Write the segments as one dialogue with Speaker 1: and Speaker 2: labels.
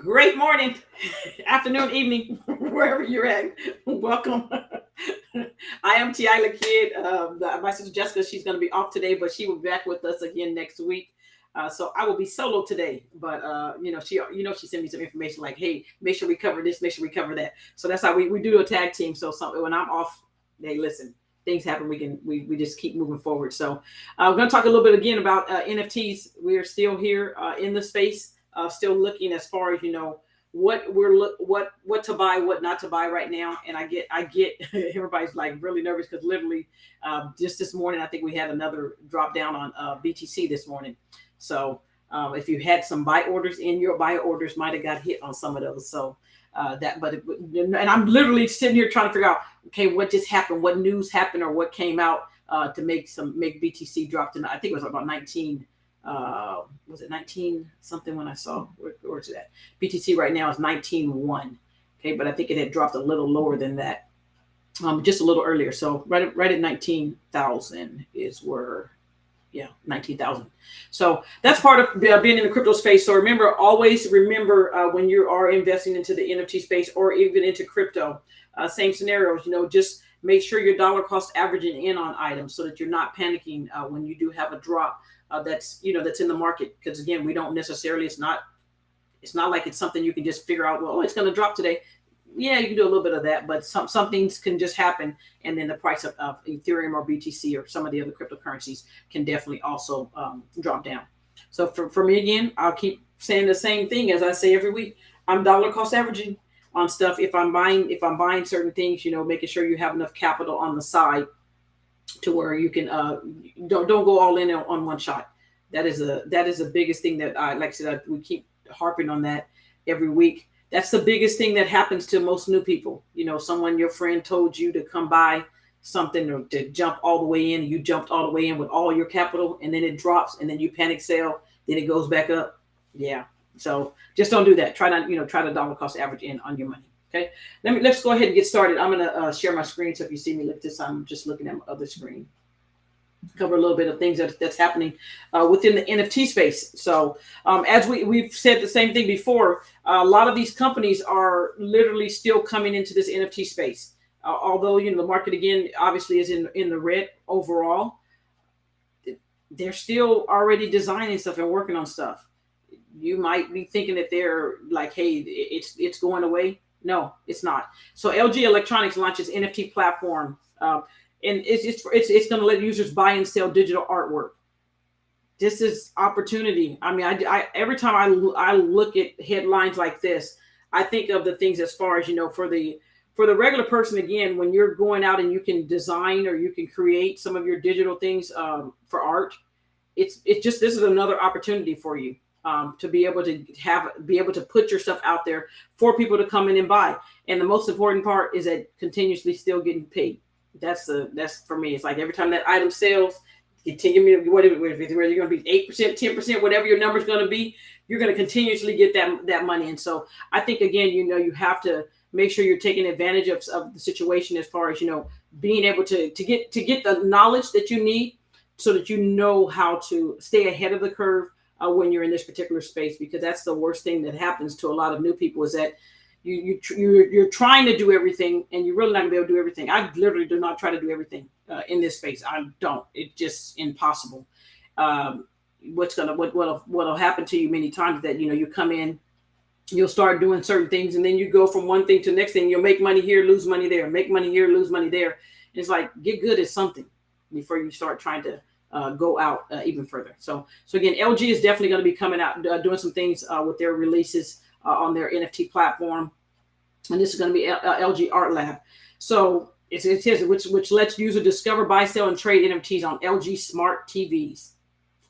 Speaker 1: Great morning, afternoon, evening, wherever you're at. Welcome. I am T.I. Kid. My sister Jessica, she's going to be off today, but she will be back with us again next week. So I will be solo today, but she sent me some information like, hey, make sure we cover this, make sure we cover that. So that's how we do a tag team. So when I'm off, hey, listen, things happen. We just keep moving forward. So we're going to talk a little bit again about NFTs. We are still here in the space, still looking as far as what to buy, what not to buy right now. And I get everybody's like really nervous because literally just this morning I think we had another drop down on BTC this morning. So if you had some buy orders in, your buy orders might have got hit on some of those. So and I'm literally sitting here trying to figure out, okay, what just happened, what news happened, or what came out to make BTC drop to, I think it was about 19. Was it 19 something when I saw where's it at? BTC right now is 19.1. Okay, but I think it had dropped a little lower than that, just a little earlier. So right at 19,000 is where, yeah, 19,000. So that's part of being in the crypto space. So always remember when you are investing into the NFT space or even into crypto, same scenarios. Just make sure your dollar cost averaging in on items so that you're not panicking when you do have a drop. That's in the market, because again, we don't necessarily, it's not like it's something you can just figure out, well, it's going to drop today. Yeah, you can do a little bit of that, but some things can just happen, and then the price of Ethereum or BTC or some of the other cryptocurrencies can definitely also drop down. So for me, again, I'll keep saying the same thing as I say every week. I'm dollar cost averaging on stuff. If I'm buying certain things, making sure you have enough capital on the side to where you can don't go all in on one shot. That is the biggest thing that like I said, we keep harping on that every week. That's the biggest thing that happens to most new people. Someone, your friend, told you to come buy something or to jump all the way in. You jumped all the way in with all your capital, and then it drops, and then you panic sell, then it goes back up. Yeah. So just don't do that. Try to dollar cost average in on your money. Okay. Let's go ahead and get started. I'm gonna share my screen. So if you see me like this, I'm just looking at my other screen. Cover a little bit of things that's happening within the NFT space. So as we've said the same thing before, a lot of these companies are literally still coming into this NFT space. Although the market again obviously is in the red overall, they're still already designing stuff and working on stuff. You might be thinking that they're like, hey, it's going away. No, it's not. So LG Electronics launches NFT platform. And it's going to let users buy and sell digital artwork. This is opportunity. I mean, I every time I look at headlines like this, I think of the things as far as for the regular person. Again, when you're going out and you can design or you can create some of your digital things for art, it's just, this is another opportunity for you to be able to put your stuff out there for people to come in and buy. And the most important part is that continuously still getting paid. That's for me. It's like every time that item sells, continue whether you're going to be 8%, 10%, whatever your number is going to be, you're going to continuously get that money. And so I think again, you have to make sure you're taking advantage of the situation as far as being able to get the knowledge that you need so that you know how to stay ahead of the curve when you're in this particular space, because that's the worst thing that happens to a lot of new people is that you're trying to do everything and you're really not gonna be able to do everything. I literally do not try to do everything in this space. I don't. It's just impossible. What'll happen to you many times that you come in, you'll start doing certain things, and then you go from one thing to the next thing. You'll make money here, lose money there, make money here, lose money there. And it's like, get good at something before you start trying to go out even further. So again, LG is definitely going to be coming out doing some things with their releases on their NFT platform, and this is going to be LG Art Lab. So it says which lets users discover, buy, sell, and trade NFTs on LG smart TVs.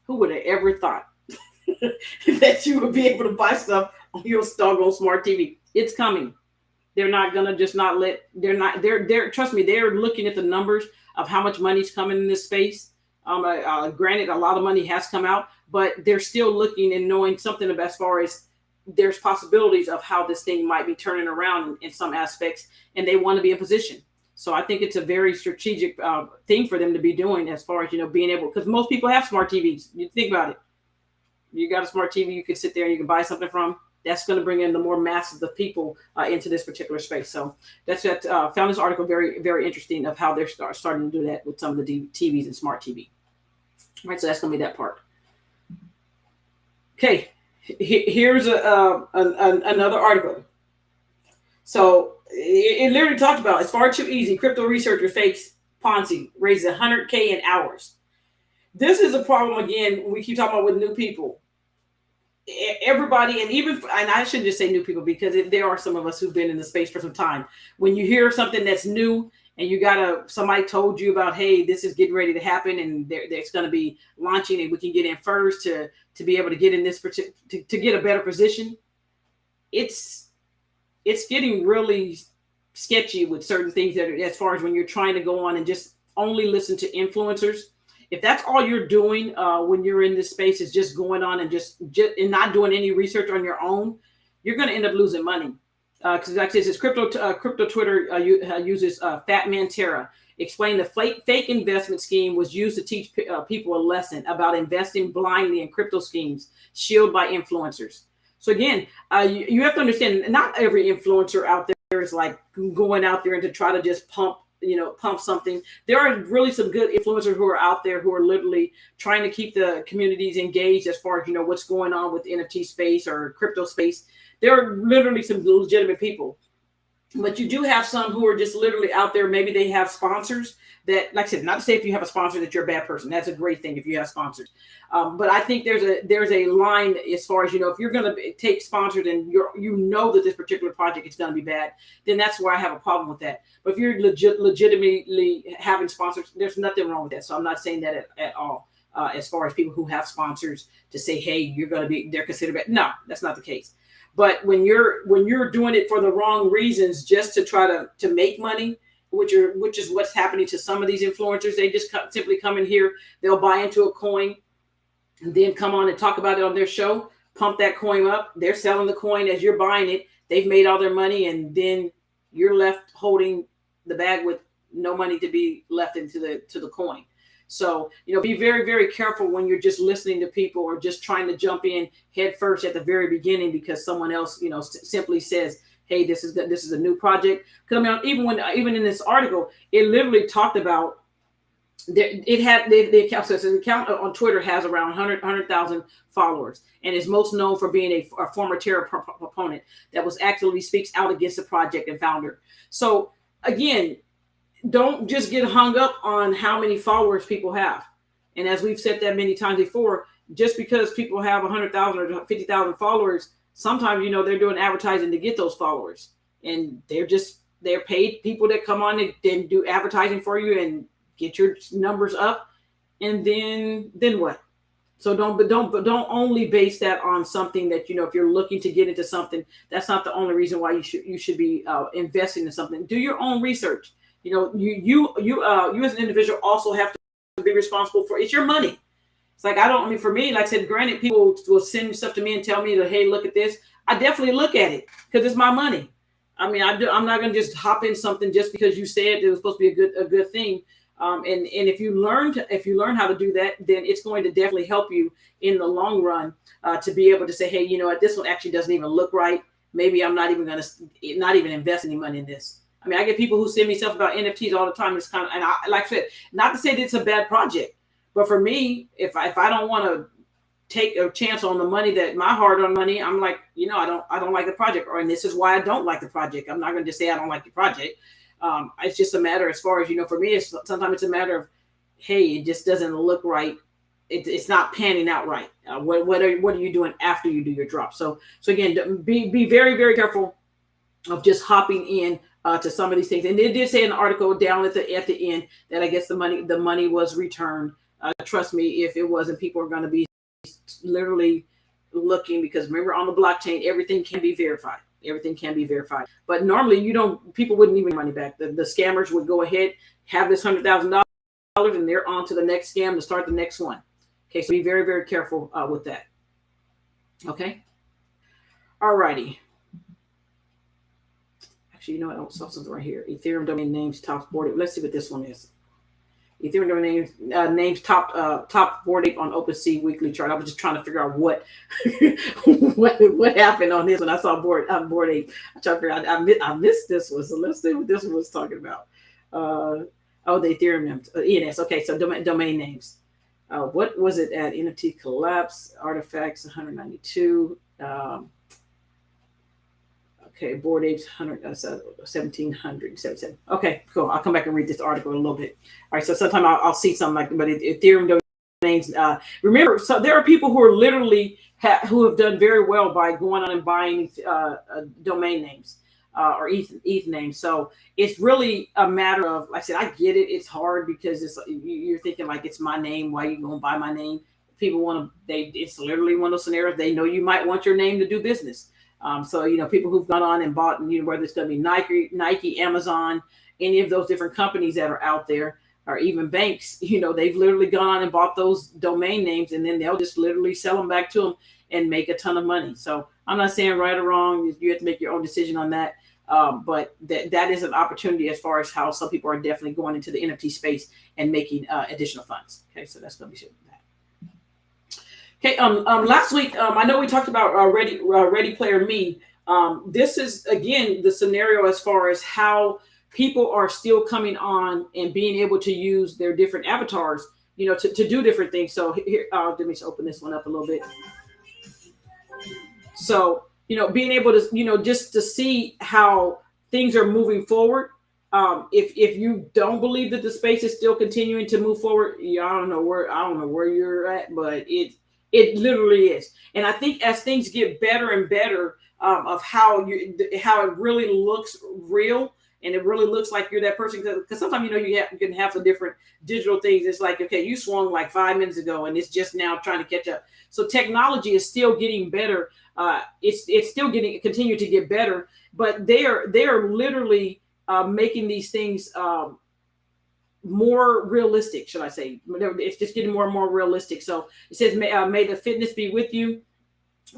Speaker 1: Who would have ever thought that you would be able to buy stuff on your doggone smart TV? It's coming. They're not gonna just not let. They're trust me. They're looking at the numbers of how much money's coming in this space. Granted, a lot of money has come out, but they're still looking and knowing something about as far as there's possibilities of how this thing might be turning around in some aspects, and they want to be in position. So I think it's a very strategic thing for them to be doing as far as being able, because most people have smart TVs. You think about it. You got a smart TV, you can sit there and you can buy something from. that's going to bring in the more masses of people into this particular space. So that's that. Found this article very, very interesting of how they're starting to do that with some of the TVs and smart TV. All right, so that's going to be that part. Okay, here's another article. So it literally talked about it's far too easy. Crypto researcher fakes Ponzi, raises 100K in hours. This is a problem again. We keep talking about with new people. Everybody, and I shouldn't just say new people, because there are some of us who've been in the space for some time. When you hear something that's new and somebody told you about, hey, this is getting ready to happen and it's going to be launching and we can get in first to be able to get in this to get a better position. It's getting really sketchy with certain things that are, as far as when you're trying to go on and just only listen to influencers. If that's all you're doing when you're in this space is just going on and just and not doing any research on your own, you're going to end up losing money. Because like this is crypto Twitter uses Fat Man Terra explained the fake investment scheme was used to teach people a lesson about investing blindly in crypto schemes shielded by influencers. So again, you have to understand, not every influencer out there is like going out there and to try to just pump something. There are really some good influencers who are out there who are literally trying to keep the communities engaged as far as, what's going on with the NFT space or crypto space. There are literally some legitimate people. But you do have some who are just literally out there. Maybe they have sponsors that, like I said, not to say if you have a sponsor that you're a bad person. That's a great thing if you have sponsors. But I think there's a line as far as, if you're going to take sponsors and that this particular project is going to be bad, then that's where I have a problem with that. But if you're legitimately having sponsors, there's nothing wrong with that. So I'm not saying that at all. As far as people who have sponsors to say, hey, they're considered bad. No, that's not the case. But when you're doing it for the wrong reasons, just to try to make money, which is what's happening to some of these influencers, they just simply come in here, they'll buy into a coin, and then come on and talk about it on their show, pump that coin up. They're selling the coin as you're buying it. They've made all their money, and then you're left holding the bag with no money to be left into the coin. So, be very, very careful when you're just listening to people or just trying to jump in head first at the very beginning because someone else, simply says, hey, this is a new project. Because even in this article, it literally talked about it had the account. So the account on Twitter has around 100,000 followers and is most known for being a former terror proponent that was actively speaks out against the project and founder. So again, don't just get hung up on how many followers people have. And as we've said that many times before, just because people have 100,000 or 50,000 followers, sometimes, they're doing advertising to get those followers. And they're paid people that come on and do advertising for you and get your numbers up. And then what? So don't only base that on something that, if you're looking to get into something, that's not the only reason why you should be investing in something. Do your own research. You as an individual also have to be responsible for it's your money. It's like for me, like I said, granted, people will send stuff to me and tell me that, hey, look at this. I definitely look at it because it's my money. I'm not going to just hop in something just because you said it was supposed to be a good thing. And if you learn how to do that, then it's going to definitely help you in the long run to be able to say, hey, this one actually doesn't even look right. Maybe I'm not even invest any money in this. I get people who send me stuff about NFTs all the time. It's kind of, and like I said, not to say that it's a bad project, but for me, if I don't want to take a chance on the money that my hard-earned money, I'm like, I don't like the project, and this is why I don't like the project. I'm not going to just say I don't like the project. It's just a matter as far as, for me, sometimes it's a matter of, hey, it just doesn't look right. It's not panning out right. What are you doing after you do your drop? So again, be very, very careful of just hopping in to some of these things. And they did say in the article down at the end that I guess the money was returned. Trust me, if it wasn't, people are going to be literally looking, because remember, on the blockchain, everything can be verified. Everything can be verified. But normally people wouldn't even money back. The scammers would go ahead, have this $100,000, and they're on to the next scam to start the next one. Okay, so be very, very careful with that. Okay. All righty. Actually, I saw something right here. Ethereum domain names top 40. Let's see what this one is. Ethereum domain names top Bored Ape on OpenSea weekly chart. I was just trying to figure out what what happened on this when I saw Bored Ape. I tried to figure out. I missed this one, so let's see what this one was talking about. Oh, the Ethereum ENS. Okay, so domain names. What was it at? NFT collapse, artifacts 192. Okay, Bored Apes 1777. Okay, cool. I'll come back and read this article in a little bit. All right, so sometime I'll see something like, but Ethereum domains. Remember, so there are people who are literally who have done very well by going on and buying domain names or ETH names. So it's really a matter of, like I said, I get it. It's hard because you're thinking like it's my name. Why are you going to buy my name? People want to. It's literally one of those scenarios. They know you might want your name to do business. So, people who've gone on and bought, whether it's going to be Nike, Amazon, any of those different companies that are out there, or even banks, they've literally gone on and bought those domain names, and then they'll just literally sell them back to them and make a ton of money. So I'm not saying right or wrong. You have to make your own decision on that. But that is an opportunity as far as how some people are definitely going into the NFT space and making additional funds. Okay, so that's going to be that. Okay. Last week, I know we talked about Ready Player Me. This is again the scenario as far as how people are still coming on and being able to use their different avatars, to do different things. So here, let me just open this one up a little bit. So being able to, just to see how things are moving forward. If you don't believe that the space is still continuing to move forward, I don't know where you're at, but it literally is. And I think as things get better and better of how it really looks real, and it really looks like you're that person, because sometimes you can have some different digital things. It's like, okay, you swung like 5 minutes ago, and it's just now trying to catch up. So technology is still getting better. It's still continue to get better, but they are literally making these things more realistic, should I say. It's just getting more and more realistic. So it says, may the fitness be with you.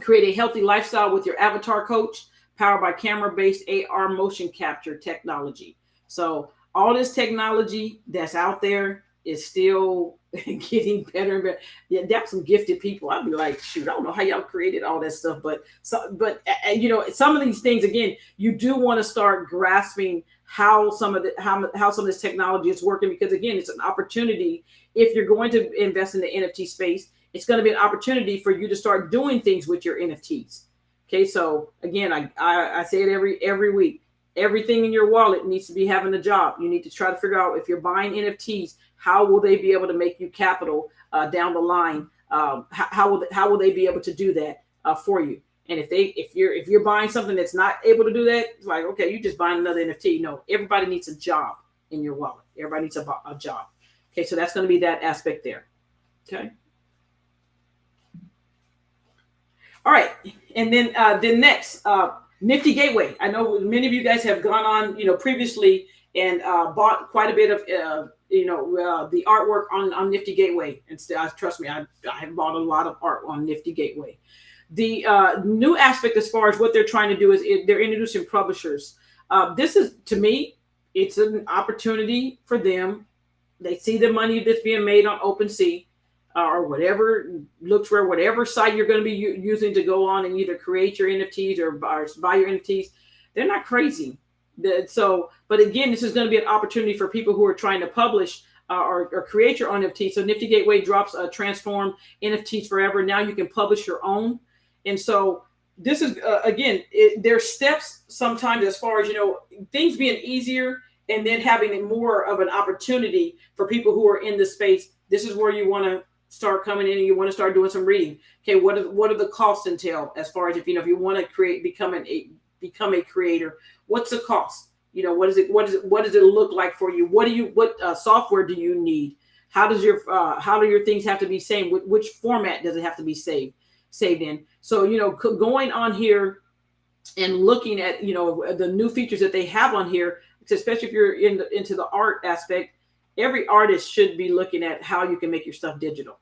Speaker 1: Create a healthy lifestyle with your avatar coach, powered by camera-based AR motion capture technology. So all this technology that's out there is still getting better and better. Yeah, that's some gifted people. I'd be like, shoot, I don't know how y'all created all that stuff, but some of these things, again, you do want to start grasping how some of this technology is working, because again, it's an opportunity. If you're going to invest in the NFT space, it's going to be an opportunity for you to start doing things with your NFTs. Okay, so again, I say it every week. Everything in your wallet needs to be having a job. You need to try to figure out, if you're buying NFTs, how will they be able to make you capital down the line? How will they be able to do that for you? And if you're buying something that's not able to do that, it's like, okay, you're just buying another NFT. No, everybody needs a job in your wallet. Everybody needs a job. Okay, so that's going to be that aspect there. Okay. All right, and then next, Nifty Gateway. I know many of you guys have gone on, previously and bought quite a bit of, the artwork on Nifty Gateway. And trust me, I have bought a lot of art on Nifty Gateway. The new aspect as far as what they're trying to do is they're introducing publishers. This is, to me, it's an opportunity for them. They see the money that's being made on OpenSea. Or whatever site you're going to be using to go on and either create your NFTs or buy your NFTs. They're not crazy. But again, this is going to be an opportunity for people who are trying to publish or create your own NFT. So Nifty Gateway drops Transform NFTs Forever. Now you can publish your own. And so this is, again, there's steps sometimes as far as, things being easier and then having more of an opportunity for people who are in the space. This is where you want to start coming in and you want to start doing some reading. Okay, what are the costs entail as far as if you want to become a creator? What's the cost? What does it look like for you? What software do you need? How do your things have to be saved? Which format does it have to be saved in? So going on here and looking at the new features that they have on here, especially if you're into the art aspect. Every artist should be looking at how you can make your stuff digital.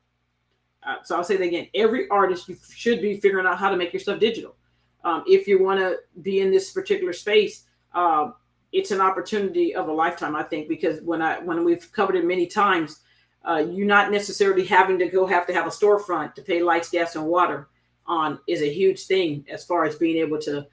Speaker 1: So I'll say that again. Every artist, you should be figuring out how to make your stuff digital. If you want to be in this particular space, it's an opportunity of a lifetime, I think, because when we've covered it many times, you're not necessarily having to have a storefront to pay lights, gas, and water on is a huge thing as far as being able to,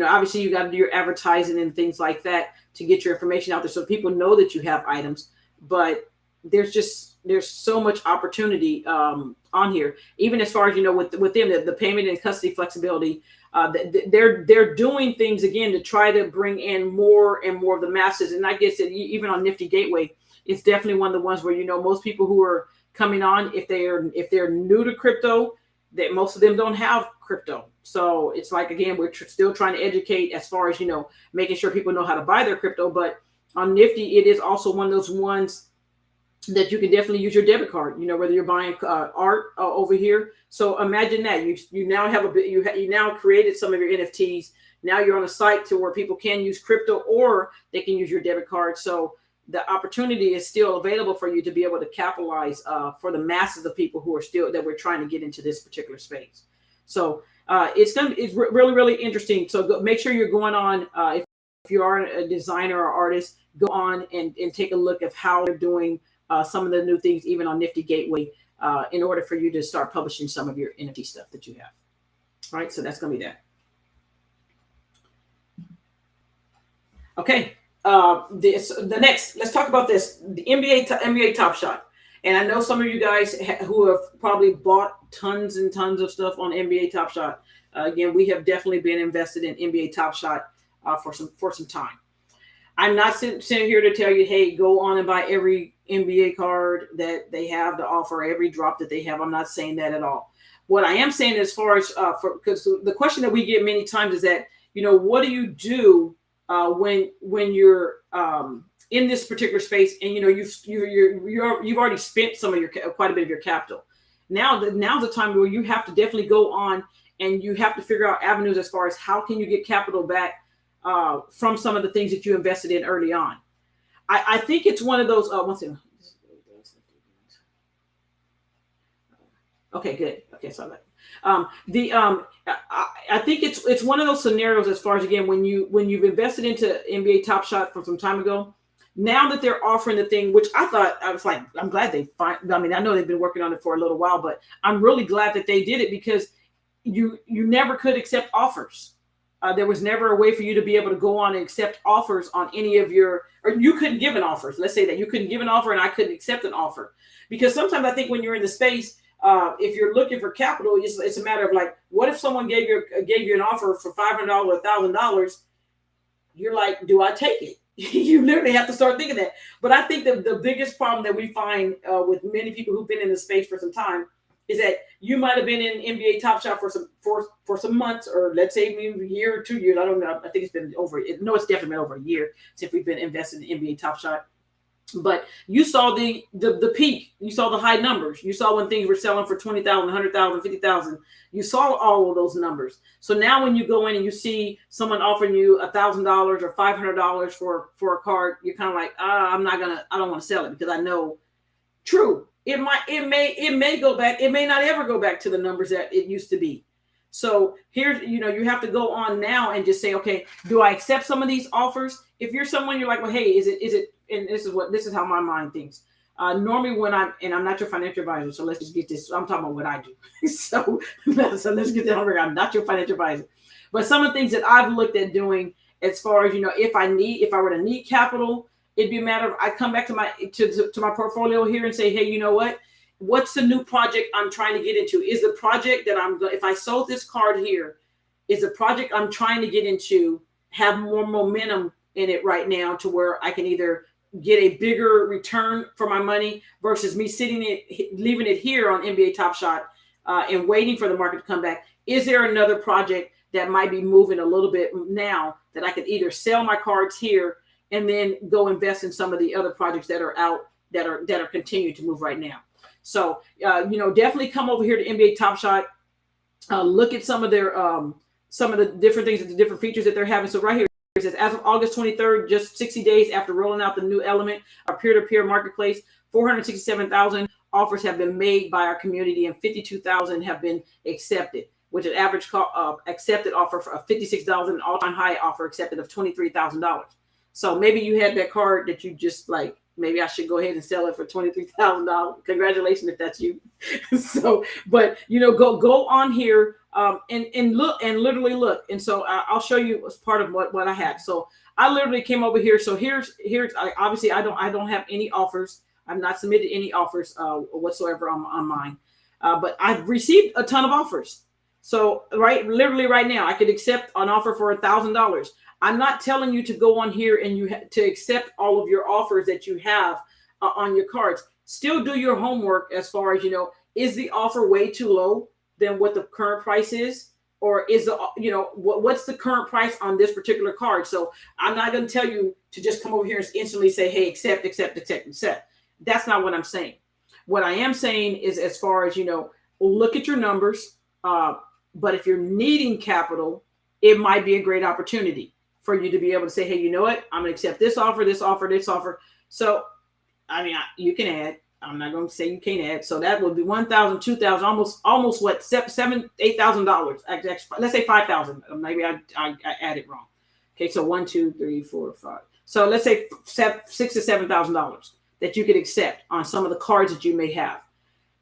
Speaker 1: obviously you got to do your advertising and things like that to get your information out there so people know that you have items. But there's so much opportunity on here, even as far as, with them, the payment and custody flexibility. They're doing things again to try to bring in more and more of the masses. And I guess that even on Nifty Gateway, it's definitely one of the ones where, most people who are coming on, if they're new to crypto, that most of them don't have crypto. So it's like, again, we're still trying to educate as far as, making sure people know how to buy their crypto. But on Nifty, it is also one of those ones that you can definitely use your debit card, whether you're buying art over here. So imagine that you now have you now created some of your NFTs. Now you're on a site to where people can use crypto or they can use your debit card. So the opportunity is still available for you to be able to capitalize for the masses of people who are that we're trying to get into this particular space. So it's really, really interesting. So make sure you're going on. If you are a designer or artist, go on and take a look at how they're doing some of the new things, even on Nifty Gateway, in order for you to start publishing some of your NFT stuff that you have. All right, so that's going to be that. Okay, the next, let's talk about this, the NBA Top Shot. And I know some of you guys who have probably bought tons and tons of stuff on NBA Top Shot. Again, we have definitely been invested in NBA Top Shot for some time. I'm not sitting here to tell you, hey, go on and buy every NBA card that they have to offer, every drop that they have. I'm not saying that at all. What I am saying, as far as because the question that we get many times is that, what do you do when you're in this particular space and you've already spent quite a bit of your capital. Now's the time where you have to definitely go on and you have to figure out avenues as far as how can you get capital back from some of the things that you invested in early on. I think it's one of those. One second. Okay, good. Okay, so that. I think it's one of those scenarios as far as, again, when you've invested into NBA Top Shot from some time ago. Now that they're offering the thing, which I was like, I'm glad I know they've been working on it for a little while, but I'm really glad that they did it, because you never could accept offers. There was never a way for you to be able to go on and accept offers on any of or you couldn't give an offer. Let's say that you couldn't give an offer and I couldn't accept an offer, because sometimes I think when you're in the space, if you're looking for capital, it's a matter of like, what if someone gave you an offer for $500 or $1,000? You're like, do I take it? You literally have to start thinking that. But I think that the biggest problem that we find with many people who've been in the space for some time is that you might have been in NBA Top Shot for some months, or let's say maybe a year or 2 years. I don't know. I think it's been it's definitely been over a year since we've been invested in NBA Top Shot. But you saw the peak. You saw the high numbers. You saw when things were selling for 20,000, 100,000, 50,000. You saw all of those numbers. So now when you go in and you see someone offering you $1,000 or $500 for a card, you're kind of like, I don't want to sell it, because I know, true, it may go back. It may not ever go back to the numbers that it used to be. So here's, you have to go on now and just say, okay, do I accept some of these offers? If you're someone, you're like, well, hey, is it, and this is how my mind thinks. Normally when I'm not your financial advisor, so let's just get this. I'm talking about what I do. so let's get that on record. I'm not your financial advisor, but some of the things that I've looked at doing, as far as, if I were to need capital, it'd be a matter of, I come back to my portfolio here and say, hey, you know what? What's the new project I'm trying to get into? Is the project that if I sold this card here, is the project I'm trying to get into have more momentum in it right now to where I can either get a bigger return for my money versus me leaving it here on NBA Top Shot and waiting for the market to come back? Is there another project that might be moving a little bit now that I could either sell my cards here and then go invest in some of the other projects that are out that are continuing to move right now? So, definitely come over here to NBA Top Shot. Look at some of the different things, the different features that they're having. So right here it says, as of August 23rd, just 60 days after rolling out the new element, our peer-to-peer marketplace, 467,000 offers have been made by our community and 52,000 have been accepted, which an average accepted offer of $56, an all-time high offer accepted of $23,000. So maybe you had that card that you just like, maybe I should go ahead and sell it for $23,000. Congratulations if that's you. So, but go on here and look and literally look. And so I'll show you as part of what I had. So I literally came over here. So here's obviously I don't have any offers. I've not submitted any offers whatsoever on mine, but I've received a ton of offers. So literally right now, I could accept an offer for $1,000. I'm not telling you to go on here and to accept all of your offers that you have on your cards. Still do your homework as far as, is the offer way too low than what the current price is? Or is what's the current price on this particular card? So I'm not going to tell you to just come over here and instantly say, hey, accept. That's not what I'm saying. What I am saying is, as far as, look at your numbers. But if you're needing capital, it might be a great opportunity for you to be able to say, hey, you know what? I'm going to accept this offer, this offer, this offer. So, I mean, you can add. I'm not going to say you can't add. So that would be $1,000, $2,000, almost what, $7,000, $8,000. Let's say $5,000. Maybe I added wrong. Okay, so 1, 2, 3, 4, 5. So let's say $6,000 to $7,000 that you could accept on some of the cards that you may have.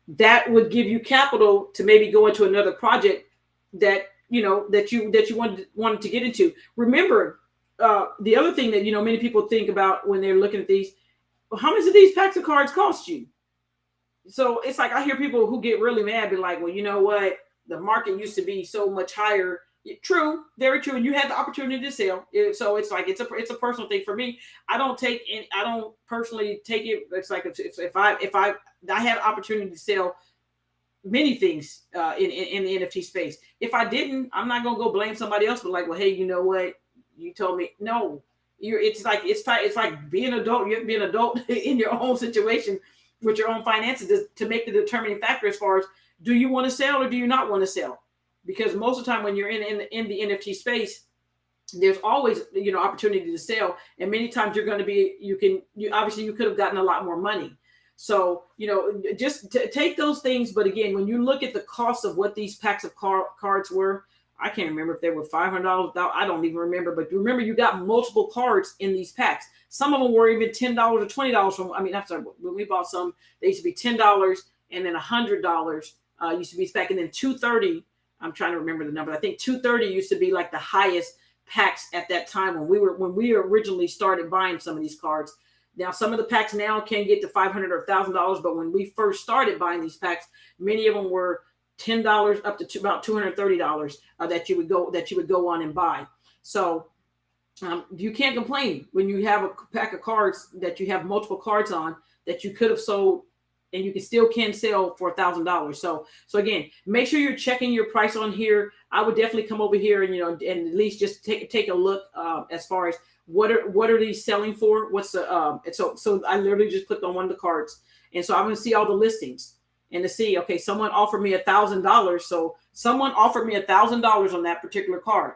Speaker 1: That would give you capital to maybe go into another project that you wanted to get into. Remember, the other thing that many people think about when they're looking at these, well, how much do these packs of cards cost you? So it's like I hear people who get really mad, be like, well, you know what? The market used to be so much higher. True, very true, and you had the opportunity to sell. So it's like it's a personal thing for me. I don't personally take it. It's like if I had opportunity to sell many things in the NFT space. If I didn't, I'm not gonna go blame somebody else. But like, well, hey, you know what? You told me no. It's like being an adult. You have to be an adult in your own situation with your own finances to make the determining factor as far as, do you want to sell or do you not want to sell? Because most of the time when you're in the NFT space, there's always opportunity to sell, and many times you're going to be you could have gotten a lot more money. So just take those things. But again, when you look at the cost of what these packs of cards were, I can't remember if they were $500. I don't even remember. But remember, you got multiple cards in these packs. Some of them were even $10 or $20 from. I mean, I'm sorry, when we bought some, they used to be $10 and then $100 used to be back, and then $230. I'm trying to remember the number. I think $230 used to be like the highest packs at that time when we originally started buying some of these cards. Now, some of the packs now can get to $500 or $1,000, but when we first started buying these packs, many of them were $10 up to about $230 that you would go on and buy. So you can't complain when you have a pack of cards that you have multiple cards on that you could have sold, and you can sell for $1,000. So again, make sure you're checking your price on here. I would definitely come over here and and at least just take a look as far as what are these selling for? What's the so I literally just clicked on one of the cards, and so I'm going to see all the listings and to see, okay, someone offered me $1,000. So someone offered me $1,000 on that particular card.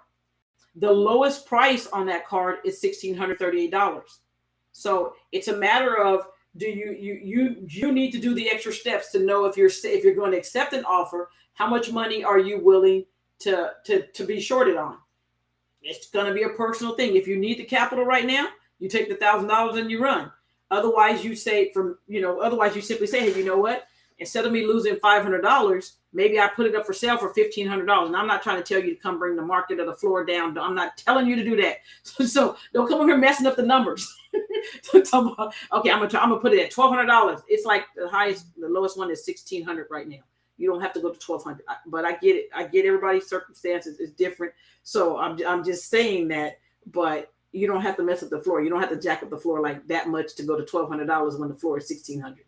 Speaker 1: The lowest price on that card is $1,638. So it's a matter of, do you need to do the extra steps to know if you're going to accept an offer, how much money are you willing to be shorted on? It's going to be a personal thing. If you need the capital right now, you take the $1,000 and you run. Otherwise, you simply say, hey, you know what? Instead of me losing $500, maybe I put it up for sale for $1,500. And I'm not trying to tell you to come bring the market or the floor down. I'm not telling you to do that. So don't come over here messing up the numbers. Okay, I'm gonna put it at $1,200. It's like the lowest one is $1,600 right now. You don't have to go to $1,200, but I get it. I get everybody's circumstances is different. So I'm just saying that, but you don't have to mess up the floor. You don't have to jack up the floor like that much to go to $1,200 when the floor is $1,600.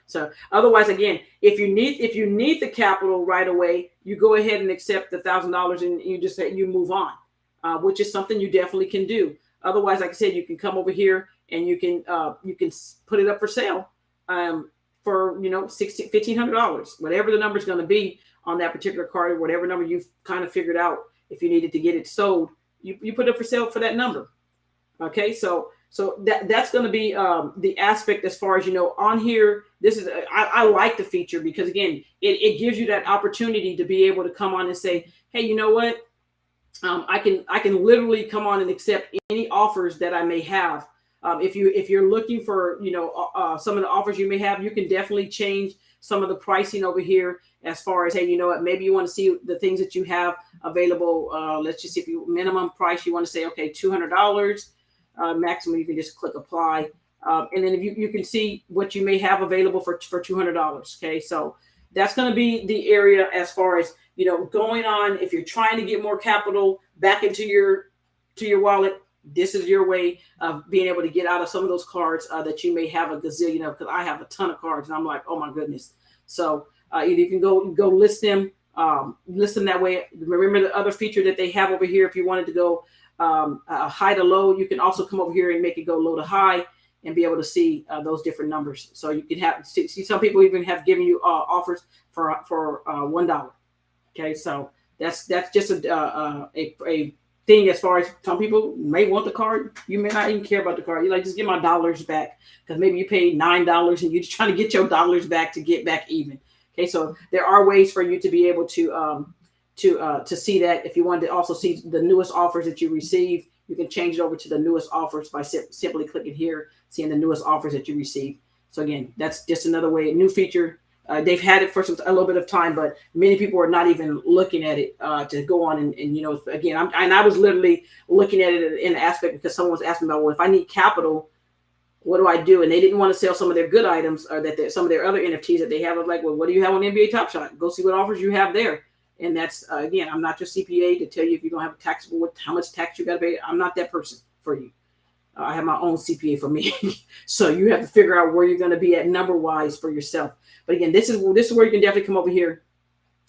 Speaker 1: So otherwise, again, if you need the capital right away, you go ahead and accept the $1,000 and you move on, which is something you definitely can do. Otherwise, like I said, you can come over here and you can put it up for sale for $1,500, whatever the number is going to be on that particular card, or whatever number you've kind of figured out. If you needed to get it sold, you put it up for sale for that number. Okay, so that's going to be the aspect as far as on here. This is I like the feature because again, it gives you that opportunity to be able to come on and say, hey, you know what? I can literally come on and accept any offers that I may have. If you're looking for some of the offers you may have, you can definitely change some of the pricing over here as far as, hey, you know what, maybe you want to see the things that you have available. Let's just see, if you minimum price, you want to say, okay, $200, maximum, you can just click apply. And then if you can see what you may have available for $200. Okay, so that's going to be the area as far as going on. If you're trying to get more capital back into your wallet, this is your way of being able to get out of some of those cards that you may have a gazillion of. Because I have a ton of cards, and I'm like, oh my goodness. So either you can go list them that way. Remember the other feature that they have over here. If you wanted to go high to low, you can also come over here and make it go low to high and be able to see those different numbers. So you can see some people even have given you offers for $1. Okay, so that's just a thing as far as some people may want the card. You may not even care about the card. You're like, just get my dollars back, because maybe you paid $9 and you're just trying to get your dollars back to get back even. Okay, so there are ways for you to be able to see that. If you want to also see the newest offers that you receive, you can change it over to the newest offers by simply clicking here, seeing the newest offers that you receive. So again, that's just another way, a new feature. They've had it for a little bit of time, but many people are not even looking at it to go on and again, I was literally looking at it in an aspect because someone was asking about, well, if I need capital, what do I do? And they didn't want to sell some of their good items, or some of their other NFTs that they have. I was like, well, what do you have on NBA Top Shot? Go see what offers you have there. And that's again, I'm not your CPA to tell you if you don't have a taxable, how much tax you got to pay. I'm not that person for you. I have my own CPA for me. So you have to figure out where you're going to be at number wise for yourself. But again, this is where you can definitely come over here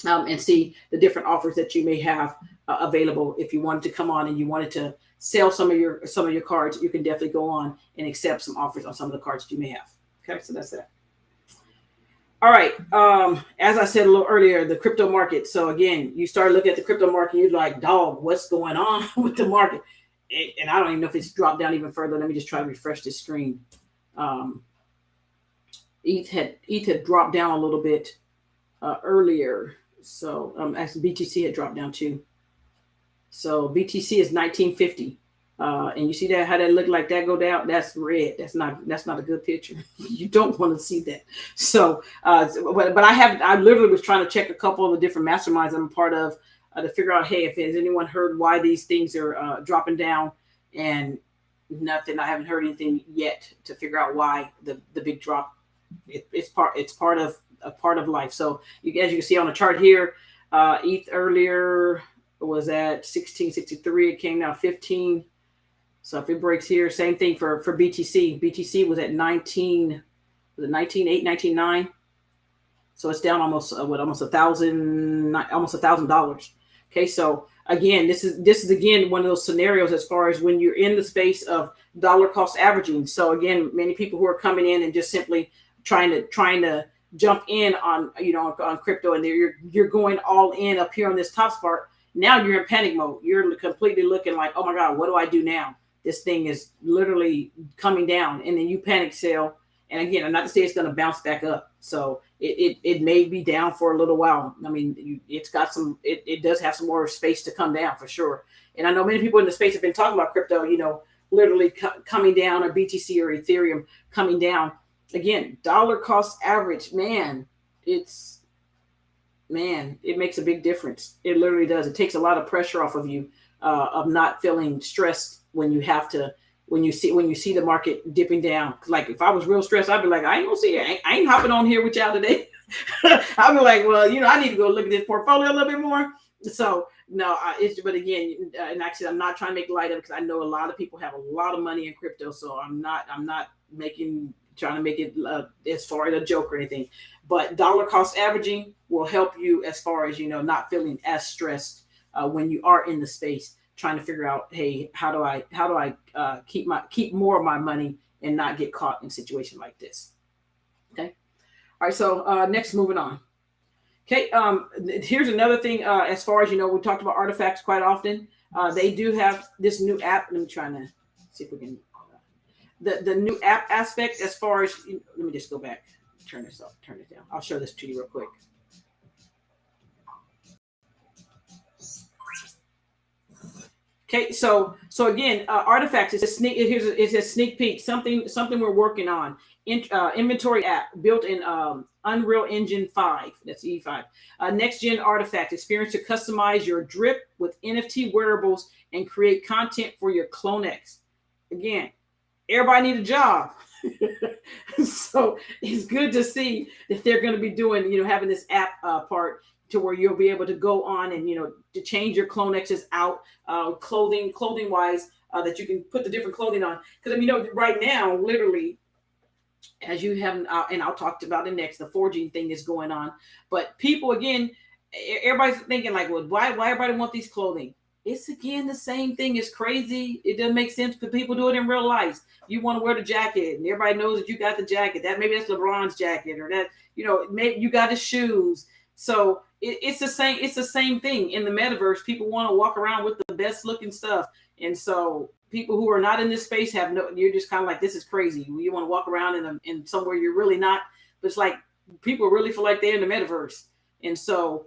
Speaker 1: and see the different offers that you may have available. If you wanted to come on and you wanted to sell some of your cards, you can definitely go on and accept some offers on some of the cards that you may have. Okay, so that's that. All right. As I said a little earlier, the crypto market. So again, you start looking at the crypto market, you're like, dog, what's going on with the market? And I don't even know if it's dropped down even further. Let me just try to refresh this screen. ETH had dropped down a little bit earlier. So actually BTC had dropped down too. So BTC is 1950. And you see that, how that looked like that go down? That's red. That's not a good picture. You don't want to see that. So, but I literally was trying to check a couple of the different masterminds I'm a part of to figure out, hey, if has anyone heard why these things are dropping down, and nothing. I haven't heard anything yet to figure out why the big drop. It's part of life. So as you can see on the chart here, ETH earlier was at 1663. It came down 15. So if it breaks here, same thing for BTC. BTC was at 19, was it 19.8, 19.9? So it's down almost $1,000. Okay, so again, this is again one of those scenarios as far as when you're in the space of dollar cost averaging. So again, many people who are coming in and just simply trying to jump in on on crypto, and you're going all in up here on this top spot. Now you're in panic mode. You're completely looking like, oh my God, what do I do now? This thing is literally coming down, and then you panic sell. And again, I'm not to say it's going to bounce back up. So it may be down for a little while. I mean, it does have some more space to come down for sure. And I know many people in the space have been talking about crypto, literally coming down, or BTC or Ethereum coming down. Again, dollar cost average, it makes a big difference. It literally does. It takes a lot of pressure off of you, of not feeling stressed when you see the market dipping down. Like if I was real stressed, I'd be like, I ain't gonna see it. I ain't hopping on here with y'all today. I'd be like, well, I need to go look at this portfolio a little bit more. So no, but again, and actually, I'm not trying to make light of it, because I know a lot of people have a lot of money in crypto. So I'm not trying to make it as far as a joke or anything. But dollar cost averaging will help you as far as not feeling as stressed when you are in the space, trying to figure out, hey, how do I keep more of my money and not get caught in a situation like this. Okay. All right. So next, moving on. Okay. Here's another thing. As far as we talked about artifacts quite often. They do have this new app. Let me try to see if we can. The new app aspect, as far as, let me just go back, turn this down. I'll show this to you real quick. Okay, so again, artifacts is a sneak. It's a sneak peek. Something we're working on. Inventory app built in Unreal Engine 5. That's E5. Next gen artifact experience to customize your drip with NFT wearables and create content for your CloneX. Again, everybody need a job. So it's good to see that they're going to be doing, having this app part to where you'll be able to go on and, to change your CloneXs out, clothing wise, that you can put the different clothing on. Because, right now, literally, as you have, and I'll talk about it next, the forging thing is going on. But people, again, everybody's thinking like, well, why everybody want these clothing? It's again the same thing. It's crazy. It doesn't make sense because people do it in real life. You want to wear the jacket, and everybody knows that you got the jacket. That maybe that's LeBron's jacket, or that maybe you got his shoes. So it's the same. It's the same thing in the metaverse. People want to walk around with the best looking stuff, and so people who are not in this space have no. You're just kind of like, this is crazy. You want to walk around in somewhere you're really not. But it's like people really feel like they're in the metaverse, and so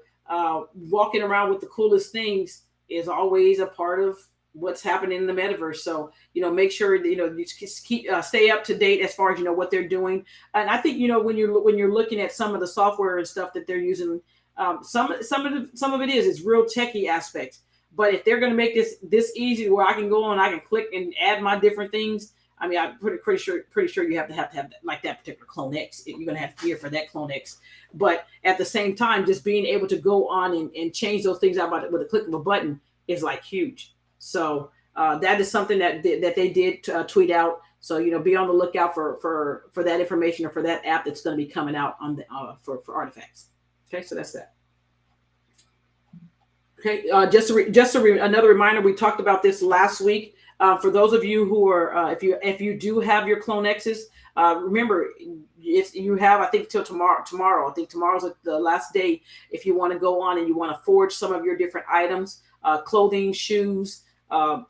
Speaker 1: walking around with the coolest things is always a part of what's happening in the metaverse. So, make sure that, you keep stay up to date as far as, what they're doing. And I think, when you're looking at some of the software and stuff that they're using, some of it is real techie aspects. But if they're going to make this easy where I can go on, I can click and add my different things. I mean, I'm pretty sure you have to have that, like that particular CloneX. You're going to have gear for that CloneX. But at the same time, just being able to go on and change those things out with a click of a button is like huge. So that is something that they did tweet out. So, be on the lookout for that information or for that app that's going to be coming out on the for artifacts. Okay, so that's that. Okay, another reminder. We talked about this last week. For those of you who are, if you do have your CloneXs, remember you have, I think, till tomorrow. I think tomorrow's the last day if you want to go on and you want to forge some of your different items, clothing, shoes. All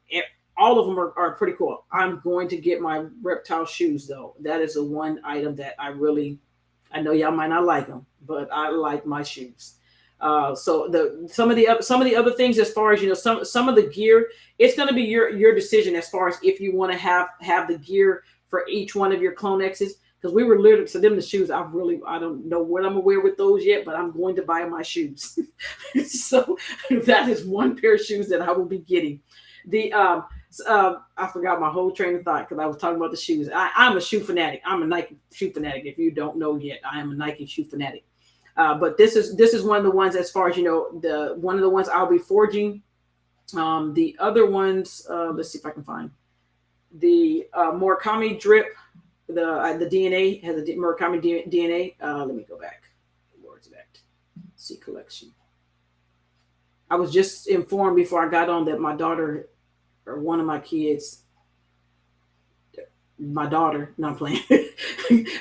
Speaker 1: of them are pretty cool. I'm going to get my reptile shoes though. That is the one item that I know y'all might not like them, but I like my shoes. So some of the other things, as far as some of the gear, it's going to be your decision as far as if you want to have the gear for each one of your CloneXs. Because we were literally, so them the shoes, I don't know what I'm gonna wear with those yet, but I'm going to buy my shoes. So that is one pair of shoes that I will be getting. I forgot my whole train of thought because I was talking about the shoes. I'm a shoe fanatic. I'm a Nike shoe fanatic. If you don't know yet, I am a Nike shoe fanatic. But this is one of the ones, as far as one of the ones I'll be forging. The other ones, let's see if I can find the Murakami drip. The DNA has a Murakami DNA. Let me go back. Where's that? See collection. I was just informed before I got on that my daughter, or one of my kids, not playing,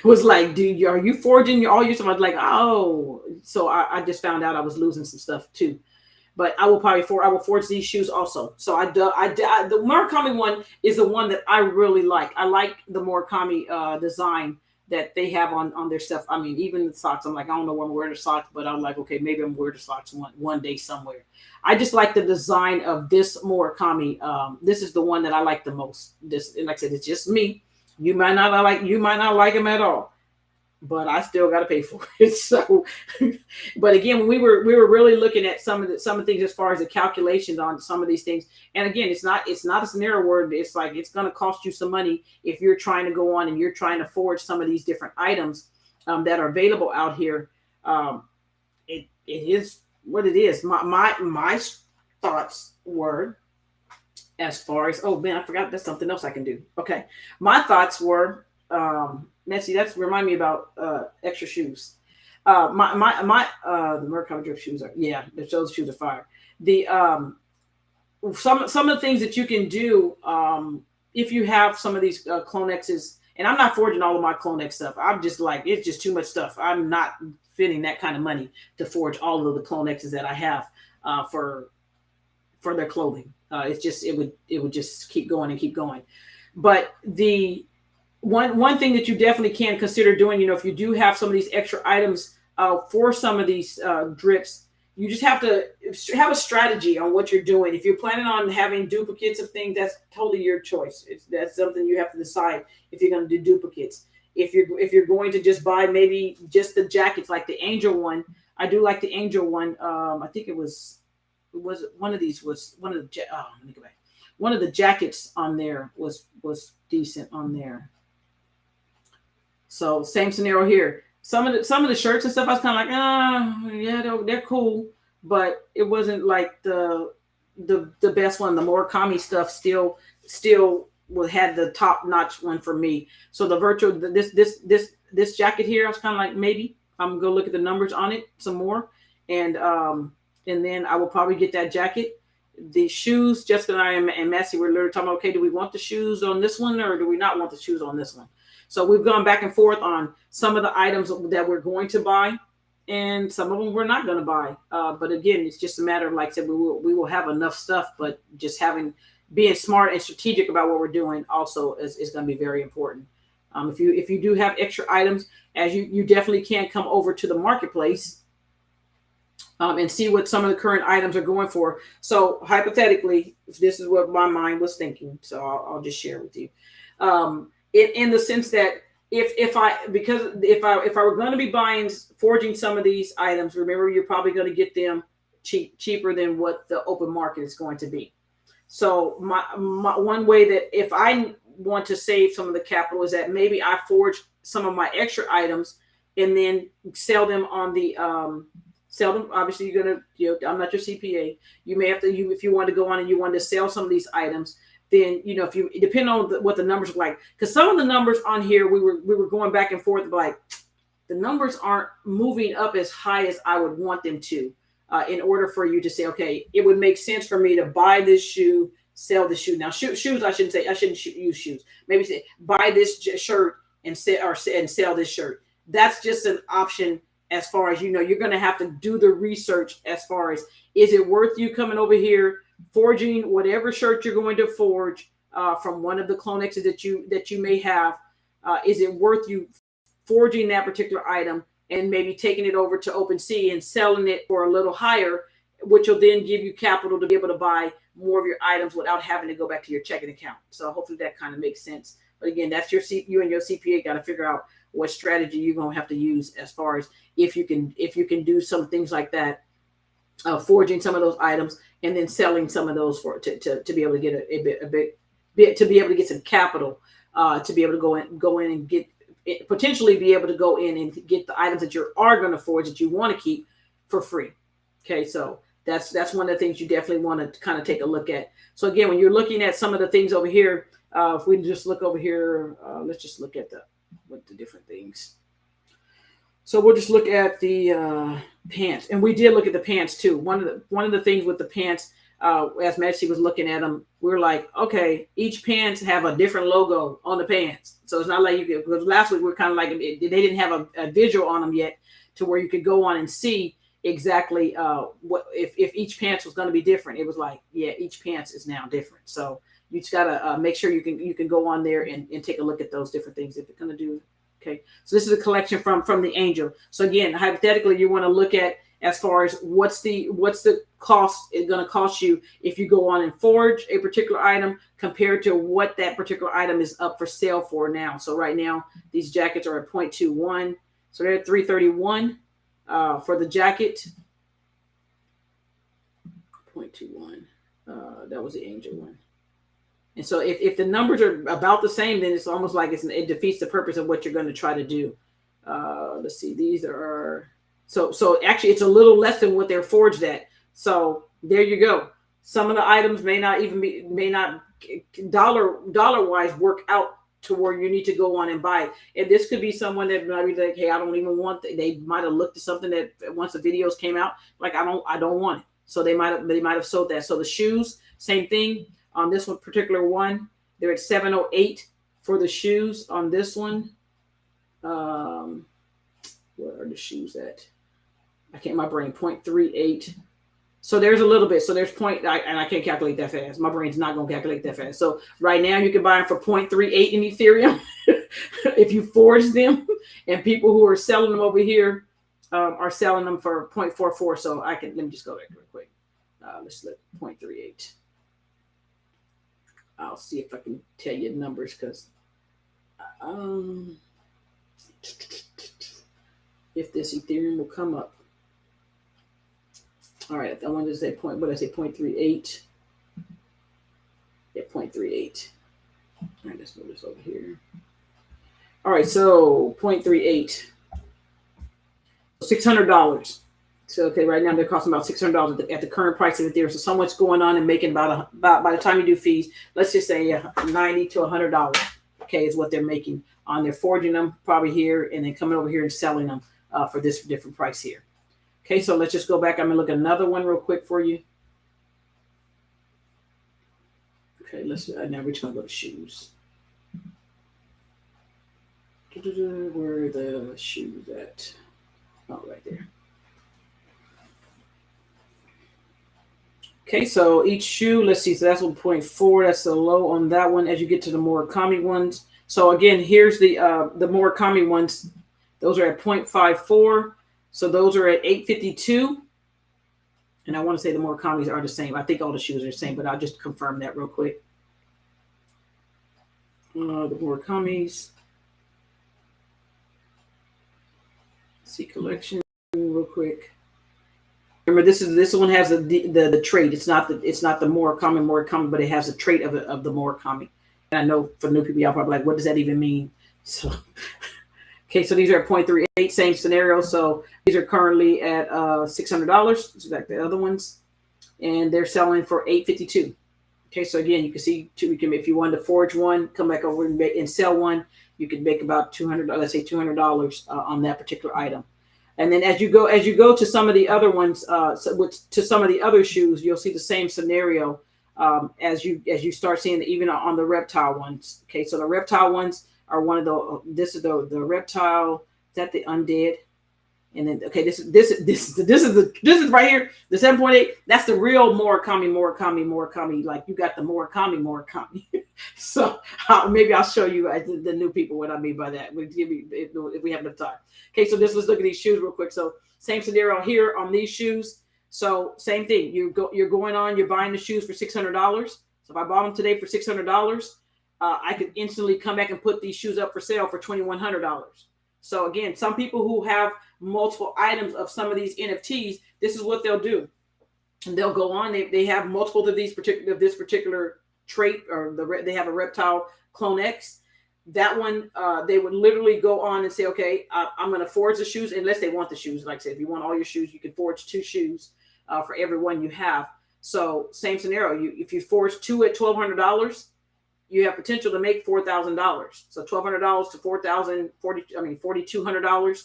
Speaker 1: was like, "Dude, are you forging all your stuff?" I was like, "Oh." So I just found out I was losing some stuff too. But I will forge these shoes also. So the Murakami one is the one that I really like. I like the Murakami design that they have on their stuff. I mean, even the socks. I'm like, I don't know where I'm wearing the socks, but I'm like, okay, maybe I'm wearing the socks one day somewhere. I just like the design of this Murakami. This is the one that I like the most. This, and like I said, it's just me. You might not like them at all, but I still got to pay for it. So, but again, we were really looking at some of the things as far as the calculations on some of these things. And again, it's not a scenario word. It's like, it's going to cost you some money if you're trying to go on and you're trying to forge some of these different items that are available out here. It is what it is. My thoughts were, as far as, oh man, I forgot that's something else I can do. Okay. My thoughts were, Nancy, that's remind me about extra shoes. The Murakami drip shoes are, yeah, those shoes are fire. The some of the things that you can do if you have some of these CloneXs, and I'm not forging all of my CloneX stuff. I'm just like, it's just too much stuff. I'm not fitting that kind of money to forge all of the CloneXs that I have for their clothing. It's just it would just keep going and keep going. But the one thing that you definitely can consider doing, if you do have some of these extra items for some of these drips, you just have to have a strategy on what you're doing. If you're planning on having duplicates of things, that's totally your choice. That's something you have to decide if you're going to do duplicates. If you're going to just buy maybe just the jackets, like the angel one. I do like the angel one. I think it was one of these was one of the let me go back. One of the jackets on there was decent on there. So same scenario here. Some of the shirts and stuff, I was kind of like, yeah, they're cool, but it wasn't like the best one. The more commie stuff still had the top notch one for me. So the virtual this jacket here, I was kind of like, maybe I'm gonna go look at the numbers on it some more, and then I will probably get that jacket. The shoes, Jessica and I and Massey were literally talking about, okay, do we want the shoes on this one or do we not want the shoes on this one? So we've gone back and forth on some of the items that we're going to buy, and some of them we're not going to buy. But again, it's just a matter of, like I said, we will have enough stuff, but just being smart and strategic about what we're doing also is going to be very important. If you do have extra items, as you definitely can come over to the marketplace and see what some of the current items are going for. So hypothetically, this is what my mind was thinking. So I'll just share with you. In the sense that if I were going to be forging some of these items, remember, you're probably going to get them cheaper than what the open market is going to be. So my one way that if I want to save some of the capital is that maybe I forge some of my extra items and then sell them on the sell them. Obviously, you're gonna, I'm not your CPA. You may have to, if you want to go on and you want to sell some of these items, then if you depend on what the numbers look like, because some of the numbers on here we were going back and forth, like the numbers aren't moving up as high as I would want them to. In order for you to say, okay, it would make sense for me to buy this shoe, sell the shoe. Now, shoes, I shouldn't use shoes. Maybe say buy this shirt and sell this shirt. That's just an option. As far as you're going to have to do the research as far as, is it worth you coming over here, forging whatever shirt you're going to forge from one of the Clonexes that you may have? Is it worth you forging that particular item and maybe taking it over to OpenSea and selling it for a little higher, which will then give you capital to be able to buy more of your items without having to go back to your checking account? So hopefully that kind of makes sense. But again, that's you and your CPA got to figure out what strategy you're going to have to use as far as if you can do some things like that, forging some of those items and then selling some of those to be able to get to be able to get some capital, to be able to go in and get, potentially be able to go in and get the items that you are going to forge that you want to keep for free. Okay, so that's one of the things you definitely want to kind of take a look at. So again, when you're looking at some of the things over here, if we just look over here, let's just look at the different things. So we'll just look at the pants, and we did look at the pants too. One of the things with the pants, as Massey was looking at them, we were like, okay, each pants have a different logo on the pants. So it's not like because last week we were kind of like, they didn't have a visual on them yet to where you could go on and see exactly what if each pants was going to be different. It was like, yeah, each pants is now different. So you just got to make sure you can go on there and take a look at those different things if you're going to do. Okay, so this is a collection from the Angel. So again, hypothetically, you want to look at as far as what's the cost it's going to cost you if you go on and forge a particular item compared to what that particular item is up for sale for now. So right now, these jackets are at 0.21. So they're at 331 for the jacket. 0.21. That was the Angel one. And so if the numbers are about the same, then it's almost like it defeats the purpose of what you're going to try to do. Let's see. These are so actually it's a little less than what they're forged at. So there you go. Some of the items may not dollar wise work out to where you need to go on and buy it. And this could be someone that might be like, hey, I don't even want. They might have looked at something that once the videos came out, like I don't want it. So they might have sold that. So the shoes, same thing. On this one particular one, they're at 708 for the shoes on this one. Where are the shoes at? My brain, 0.38. So there's a little bit. So there's and I can't calculate that fast. My brain's not going to calculate that fast. So right now you can buy them for 0.38 in Ethereum if you forge them. And people who are selling them over here are selling them for 0.44. So let me just go back real quick. Let's let 0.38. I'll see if I can tell you the numbers because if this Ethereum will come up. All right, I wanted to say 0.38. Yeah, 0.38. All right, let's move this over here. All right, so 0.38. $600. So okay, right now they're costing about $600 at the current price of Ethereum. So someone's going on and making about by the time you do fees, let's just say $90 to $100. Okay, is what they're making on. They're forging them probably here and then coming over here and selling them for this different price here. Okay, so let's just go back. I'm gonna look at another one real quick for you. Okay, let's now we're just gonna go to shoes. Where are the shoes at? Oh, right there. Okay, so each shoe, let's see. So that's 1.4. That's the low on that one. As you get to the Murakami ones. So again, here's the Murakami ones. Those are at 0.54. So those are at 852. And I want to say the Murakamis are the same. I think all the shoes are the same, but I'll just confirm that real quick. The Murakamis. See collection real quick. Remember, this one has the trait. It's not the Murakami, but it has a trait of the Murakami. And I know for new people, y'all probably like, what does that even mean? So, okay, so these are at 0.38, same scenario. So these are currently at $600, just like the other ones, and they're selling for $852. Okay, so again, you can see if you wanted to forge one, come back over and sell one, you could make about $200. Let's say $200 on that particular item. And then as you go to some of the other ones, to some of the other shoes, you'll see the same scenario as you start seeing even on the reptile ones. Okay, so the reptile ones are one of this is the reptile. Is that the undead? And then okay, this is right here, the 7.8. That's the real Murakami. Like you got the Murakami. So maybe I'll show you the new people what I mean by that. If we have enough time. Okay, so let's look at these shoes real quick. So same scenario here on these shoes. So same thing. You're buying the shoes for $600. So if I bought them today for $600, I could instantly come back and put these shoes up for sale for $2,100. So again, some people who have multiple items of some of these NFTs, this is what they'll do. And they'll go on. They have multiple of this particular trait, or they have a reptile clone X. That one, they would literally go on and say, okay, I'm going to forge the shoes, unless they want the shoes. Like I said, if you want all your shoes, you can forge 2 shoes for every one you have. So same scenario. If you forge 2 at $1,200, you have potential to make $4,000. So $1,200 to $4,200.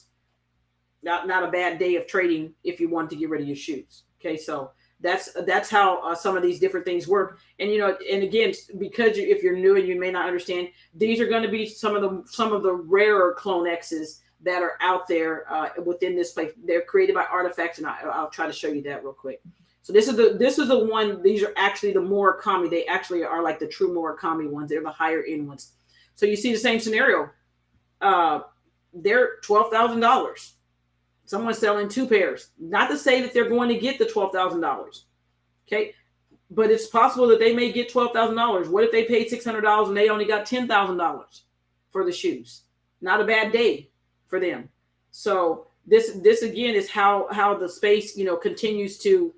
Speaker 1: Not a bad day of trading if you want to get rid of your shoes. Okay, so that's how some of these different things work. And and again, because if you're new and you may not understand, these are going to be some of the rarer clone X's that are out there within this place. They're created by artifacts, and I'll try to show you that real quick. So this is the one. These are actually the Murakami. They actually are like the true Murakami ones. They're the higher end ones. So you see the same scenario. They're $12,000. Someone's selling 2 pairs. Not to say that they're going to get the $12,000. Okay, but it's possible that they may get $12,000. What if they paid $600 and they only got $10,000 for the shoes? Not a bad day for them. So this again is how the space continues to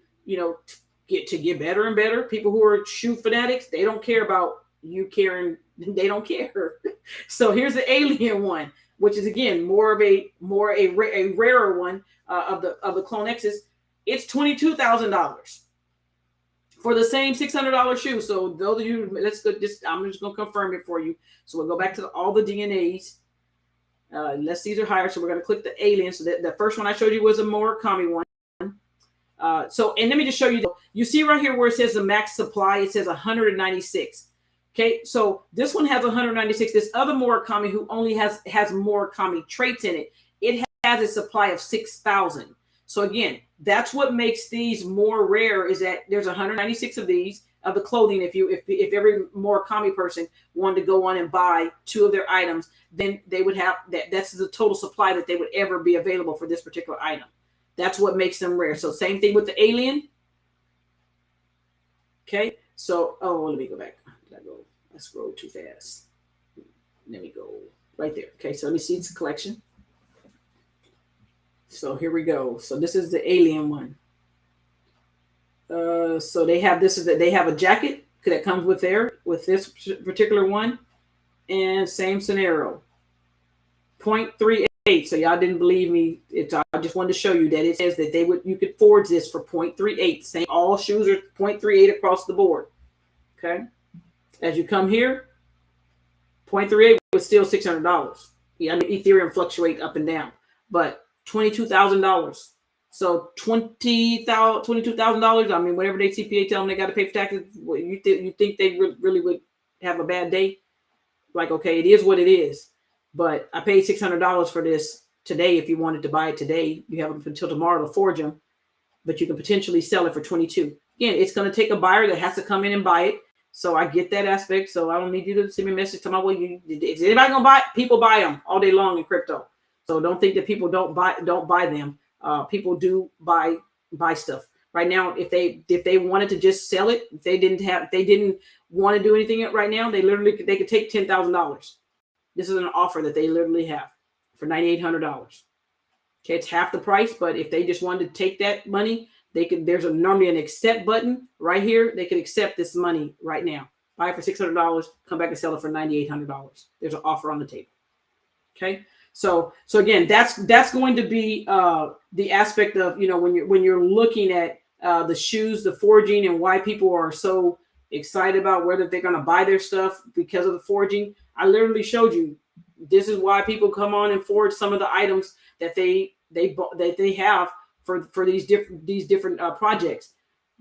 Speaker 1: get better and better. People who are shoe fanatics, they don't care about you caring. They don't care. So here's the alien one, which is again more a rarer one of the clone X's. It's $22,000 for the same $600 shoe. So those of you, I'm just gonna confirm it for you. So we'll go back to all the DNAs. These are higher. So we're gonna click the alien. So the first one I showed you was a Murakami one. And let me just show you. You see right here where it says the max supply. It says 196. Okay, so this one has 196. This other Murakami, who only has Murakami traits in it, it has a supply of 6,000. So again, that's what makes these more rare, is that there's 196 of these of the clothing. If every Murakami person wanted to go on and buy 2 of their items, then they would have that's the total supply that they would ever be available for this particular item. That's what makes them rare. So same thing with the alien. Okay, so let me go back. I scrolled too fast. There we go. Right there. Okay, so let me see its collection. So here we go. So this is the alien one. So they have they have a jacket that comes with this particular one, and same scenario. 0.38. So y'all didn't believe me. I just wanted to show you that it says that you could forge this for 0.38. Same, all shoes are 0.38 across the board. Okay. As you come here, 0.38 was still $600. Yeah, I mean, Ethereum fluctuate up and down, but $22,000. So $22,000. I mean, whatever they CPA tell them they got to pay for taxes, you think they really would have a bad day? Like, okay, it is what it is. But I paid $600 for this today. If you wanted to buy it today, you have until tomorrow to forge them, but you can potentially sell it for 22. Again, it's going to take a buyer that has to come in and buy it. So I get that aspect. So I don't need you to send me a message to my way. Is anybody gonna buy it? People buy them all day long in crypto. So don't think that people don't buy them. People do buy stuff. Right now, if they wanted to just sell it, if they didn't want to do anything right now, they could take $10,000. This is an offer that they literally have for $9,800. Okay, it's half the price, but if they just wanted to take that money, they could. There's normally an accept button right here. They could accept this money right now. Buy it for $600, come back and sell it for $9,800. There's an offer on the table. Okay, so again, that's going to be the aspect of, when you're looking at the shoes, the forging, and why people are so excited about whether they're going to buy their stuff because of the forging. I literally showed you. This is why people come on and forge some of the items that they have for these different projects,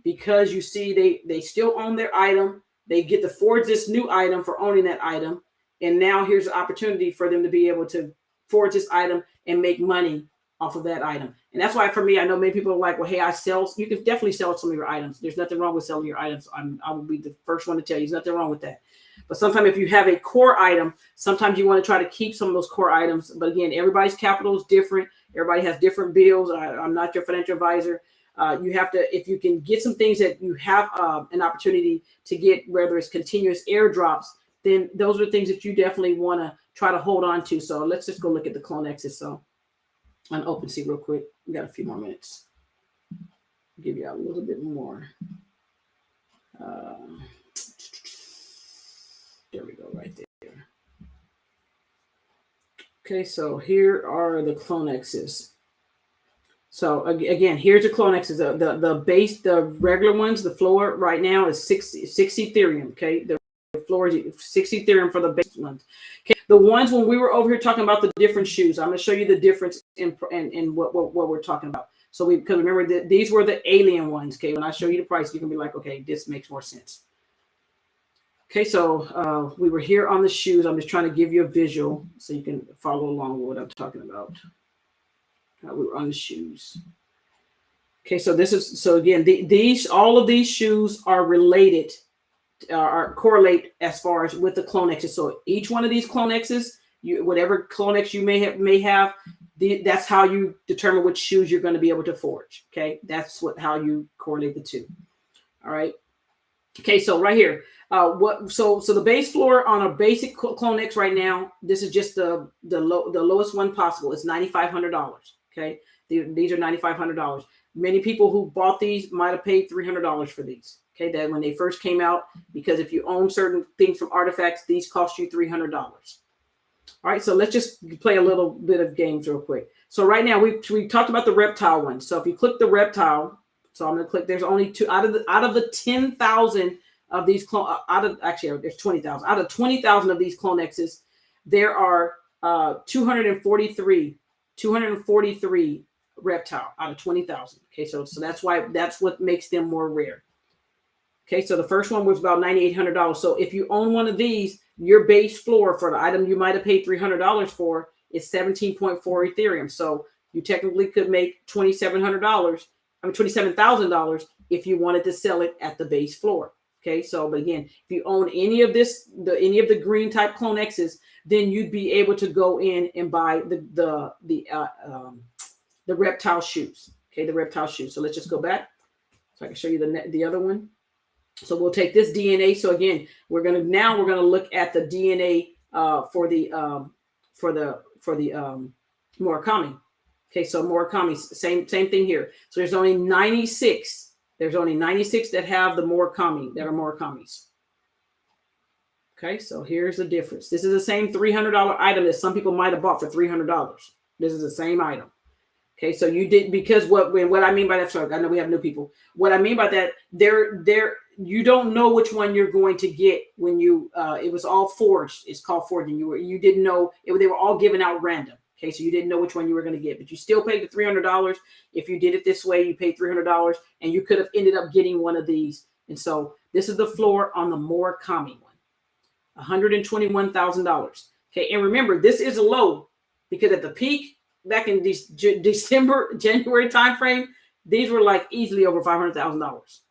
Speaker 1: because you see they still own their item. They get to forge this new item for owning that item, and now here's an opportunity for them to be able to forge this item and make money off of that item. And that's why, for me, I know many people are like, well, hey, you can definitely sell some of your items. There's nothing wrong with selling your items. I will be the first one to tell you there's nothing wrong with that. But sometimes if you have a core item, sometimes you want to try to keep some of those core items. But again, everybody's capital is different. Everybody has different bills. I'm not your financial advisor. You have to, if you can get some things that you have an opportunity to get, whether it's continuous airdrops, then those are things that you definitely want to try to hold on to. So let's just go look at the CloneXs. So on OpenSea real quick. We got a few more minutes. I'll give you a little bit more. There we go, right there. Okay, so here are the CloneXs. So again, here's the CloneXs. The base, the regular ones, the floor right now is 6 Ethereum. Okay, the floor is 6 Ethereum for the base ones. Okay, the ones when we were over here talking about the different shoes, I'm going to show you the difference in what we're talking about. So because remember that these were the alien ones. Okay, when I show you the price, you can be like, okay, this makes more sense. Okay, so we were here on the shoes. I'm just trying to give you a visual so you can follow along with what I'm talking about. We were on the shoes. Okay, so again, all of these shoes are related, are correlate as far as with the CloneXs. So each one of these CloneXs, whatever CloneX you may have, that's how you determine which shoes you're going to be able to forge. Okay, that's how you correlate the two. All right. Okay, so right here, so the base floor on a basic CloneX right now, this is just the lowest one possible. It's $9,500. Okay, these are $9,500. Many people who bought these might have paid $300 for these. Okay, that when they first came out, because if you own certain things from artifacts, these cost you $300. All right, so let's just play a little bit of games real quick. So right now we talked about the reptile one. So if you click the reptile, so I'm going to click. There's only 2 out of the 10,000 of these there's 20,000 out of 20,000 of these CloneXs. There are 243 reptile out of 20,000. Okay, so that's what makes them more rare. Okay, so the first one was about $9,800. So if you own one of these, your base floor for the item you might have paid $300 for is 17.4 Ethereum. So You technically could make $2,700. I mean, $27,000 if you wanted to sell it at the base floor. Okay, so but again, if you own any of any of the green type Clone X's, then you'd be able to go in and buy the reptile shoes. Okay, the reptile shoes. So let's just go back so I can show you the other one. So we'll take this DNA. So again, we're gonna look at the DNA for the Murakami. Okay, so Murakami, same thing here. So there's only 96. There's only 96 that have the Murakami, that are Murakamis. Okay, so here's the difference. This is the same $300 item that some people might have bought for $300. This is the same item. Okay, so you did, because what I mean by that, sorry, I know we have new people. What I mean by that, you don't know which one you're going to get when you it was all forged. It's called forging. You didn't know they were all given out random. Okay, so you didn't know which one you were going to get, but you still paid the $300. If you did it this way, you paid $300, and you could have ended up getting one of these. And so this is the floor on the Murakami one, $121,000. Okay, and remember, this is a low because at the peak back in December, January timeframe, these were like easily over $500,000.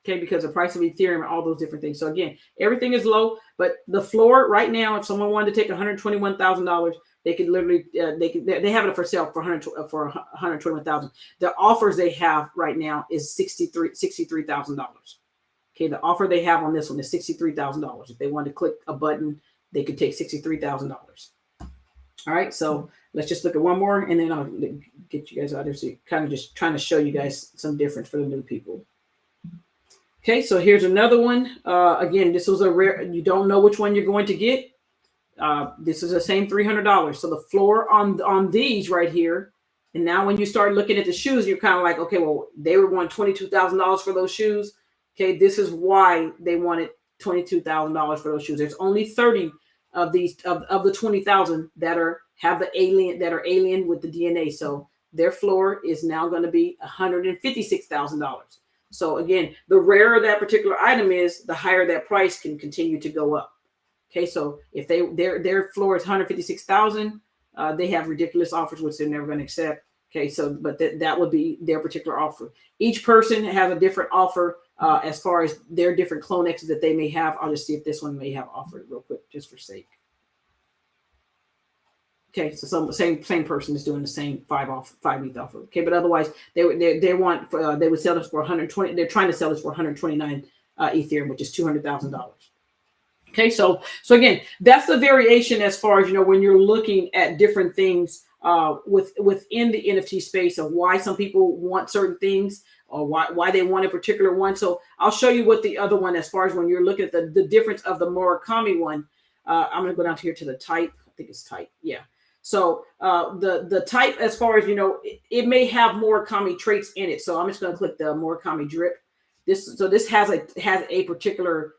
Speaker 1: Okay, because the price of Ethereum and all those different things. So again, everything is low, but the floor right now, if someone wanted to take $121,000, they could literally they have it for sale for $121,000. The offers they have right now is $63,000. Okay, the offer they have on this one is $63,000. If they want to click a button, they could take $63,000. All right, so let's just look at one more, and then I'll get you guys out there. So kind of just trying to show you guys some difference for the new people. Okay, so here's another one. Again, this was a rare. You don't know which one you're going to get. This is the same $300. So the floor on these right here. And now when you start looking at the shoes, you're kind of like, okay, well, they were wanting $22,000 for those shoes. Okay, this is why they wanted $22,000 for those shoes. There's only 30 of these of the 20,000 that are alien with the DNA. So their floor is now going to be $156,000. So again, the rarer that particular item is, the higher that price can continue to go up. Okay, so if their floor is 156,000, they have ridiculous offers which they're never going to accept. Okay, so but that would be their particular offer. Each person has a different offer as far as their different Clone X's that they may have. I'll just see if this one may have offered real quick, just for sake. Okay, so same person is doing the same 5 ETH offer. Okay, but otherwise they would sell this for 120. They're trying to sell this for 129 Ethereum, which is $200,000. Okay, so again, that's the variation as far as, when you're looking at different things within the NFT space of why some people want certain things or why they want a particular one. So I'll show you what the other one, as far as when you're looking at the difference of the Murakami one. I'm going to go down here to the type. I think it's type. Yeah. So the type, as far as, it may have Murakami traits in it. So I'm just going to click the Murakami drip. This has a particular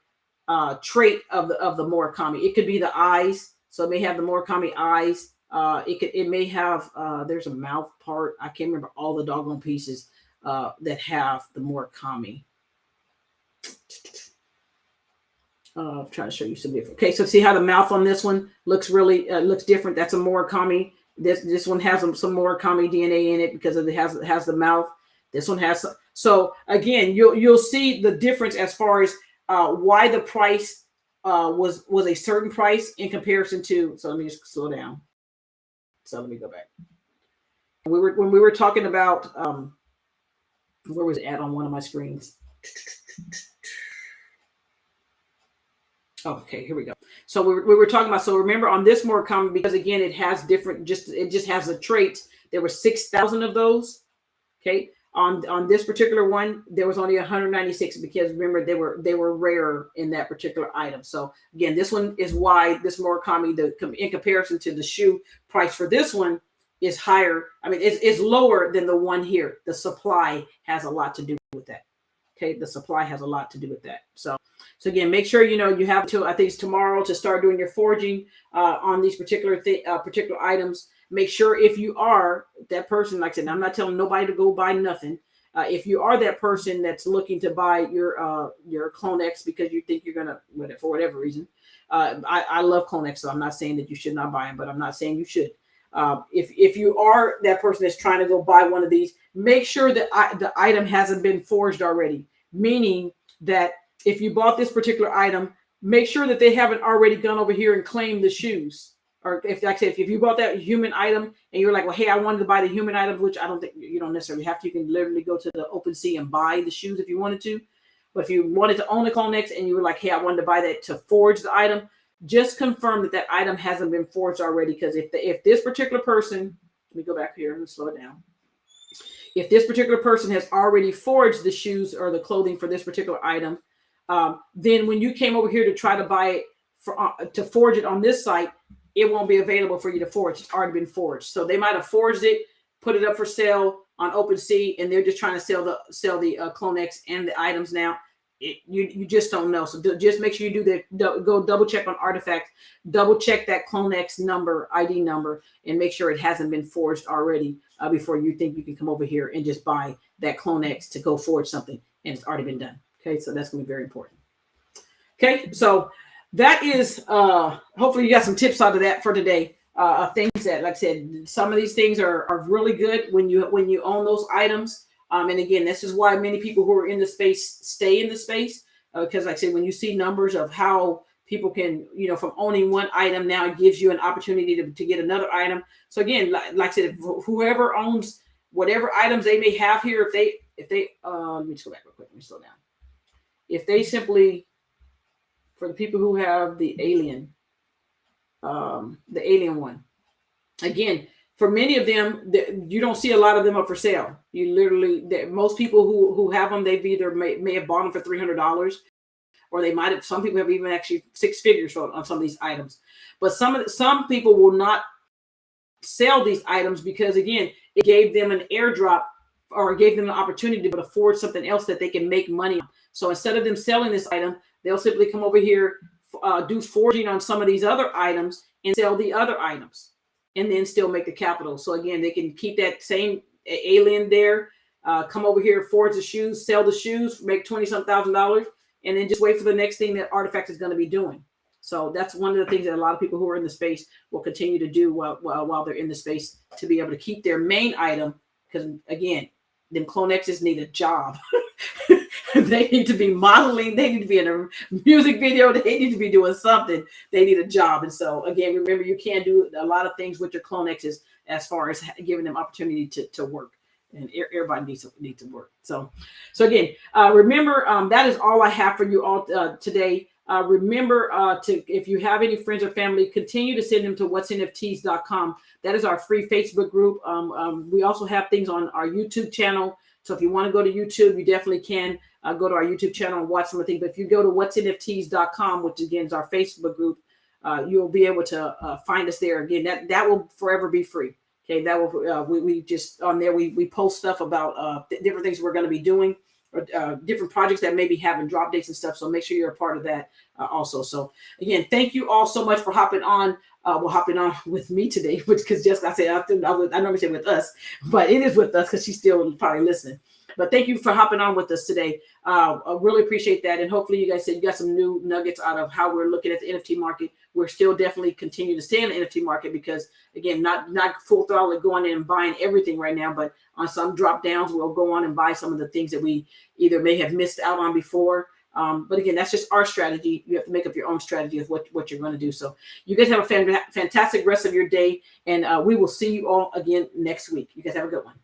Speaker 1: trait of the Murakami. It could be the eyes. So it may have the Murakami eyes. It may have there's a mouth part. I can't remember all the doggone pieces that have the Murakami. I'm trying to show you some different. Okay, so see how the mouth on this one looks really looks different. That's a Murakami. This one has some Murakami DNA in it because it has the mouth. This one has. So again, you'll see the difference as far as why the price was a certain price in comparison to. So let me just slow down. So let me go back. When we were talking about where was it at on one of my screens? Okay, here we go. So we were talking about, so remember on this Murakami, because again, it has different, it just has the traits. There were 6,000 of those. Okay. On this particular one, there was only 196 because remember they were rare in that particular item. So again, this one is why this Murakami, in comparison to the shoe price for this one, is higher. I mean, it's lower than the one here. The supply has a lot to do with that. Okay, the supply has a lot to do with that. So again, make sure you have till I think it's tomorrow to start doing your forging on these particular items. Make sure if you are that person, like I said, I'm not telling nobody to go buy nothing. If you are that person that's looking to buy your Clone X because you think you're gonna, for whatever reason, I love Clone X, so I'm not saying that you should not buy them, but I'm not saying you should. If you are that person that's trying to go buy one of these, make sure that the item hasn't been forged already. Meaning that if you bought this particular item, make sure that they haven't already gone over here and claimed the shoes. Or if, like I said, if you bought that human item and you're like, well, hey, I wanted to buy the human item, which I don't think you don't necessarily have to. You can literally go to the OpenSea and buy the shoes if you wanted to. But if you wanted to own the CloneX and you were like, hey, I wanted to buy that to forge the item, just confirm that that item hasn't been forged already. Because if this particular person, let me go back here and slow it down. If this particular person has already forged the shoes or the clothing for this particular item, then when you came over here to try to buy it to forge it on this site, it won't be available for you to forge. It's already been forged. So they might have forged it, put it up for sale on OpenSea, and they're just trying to sell the CloneX and the items now. You just don't know. So just make sure you do that. Go double check on Artifacts, double check that CloneX number, ID number, and make sure it hasn't been forged already before you think you can come over here and just buy that CloneX to go forge something and it's already been done. Okay, so that's going to be very important. Okay, so that is hopefully you got some tips out of that for today. Things that, like I said, some of these things are really good when you own those items. And again, this is why many people who are in the space stay in the space, because like I said, when you see numbers of how people can, from owning one item, now it gives you an opportunity to get another item. So again, like I said, whoever owns whatever items they may have here, if they let me just go back real quick. Let me slow down. If they simply, for the people who have the alien one, again, for many of them, you don't see a lot of them up for sale. You literally, most people who have them, they've either may have bought them for $300, or they might have. Some people have even actually six figures on some of these items. But some people will not sell these items because, again, it gave them an airdrop or it gave them an opportunity to afford something else that they can make money on. So instead of them selling this item, they'll simply come over here, do forging on some of these other items and sell the other items, and then still make the capital. So again, they can keep that same alien there, come over here, forge the shoes, sell the shoes, make $20-some thousand, and then just wait for the next thing that Artifact is going to be doing. So that's one of the things that a lot of people who are in the space will continue to do while they're in the space, to be able to keep their main item. Because again, them CloneXs need a job. They need to be modeling. They need to be in a music video. They need to be doing something. They need a job. And so again, remember, you can do a lot of things with your CloneXs as far as giving them opportunity to work. And everybody needs to work. So again, remember, that is all I have for you all today. Remember if you have any friends or family, continue to send them to whatsnfts.com. That is our free Facebook group. We also have things on our YouTube channel. So if you want to go to YouTube, you definitely can go to our YouTube channel and watch some of the things. But if you go to whatsnfts.com, which again is our Facebook group, you'll be able to find us there. Again, that will forever be free. Okay, that will we just on there we post stuff about different things we're going to be doing, or different projects that maybe having drop dates and stuff. So make sure you're a part of that also. So again, thank you all so much for hopping on. Hopping on with me today, because just like I said, I normally say with us, but it is with us because she's still probably listening. But thank you for hopping on with us today. I really appreciate that. And hopefully you guys said you got some new nuggets out of how we're looking at the NFT market. We're still definitely continue to stay in the NFT market because, again, not full throttle going in and buying everything right now, but on some drop downs, we'll go on and buy some of the things that we either may have missed out on before. But again, that's just our strategy. You have to make up your own strategy of what you're going to do. So you guys have a fantastic rest of your day, and we will see you all again next week. You guys have a good one.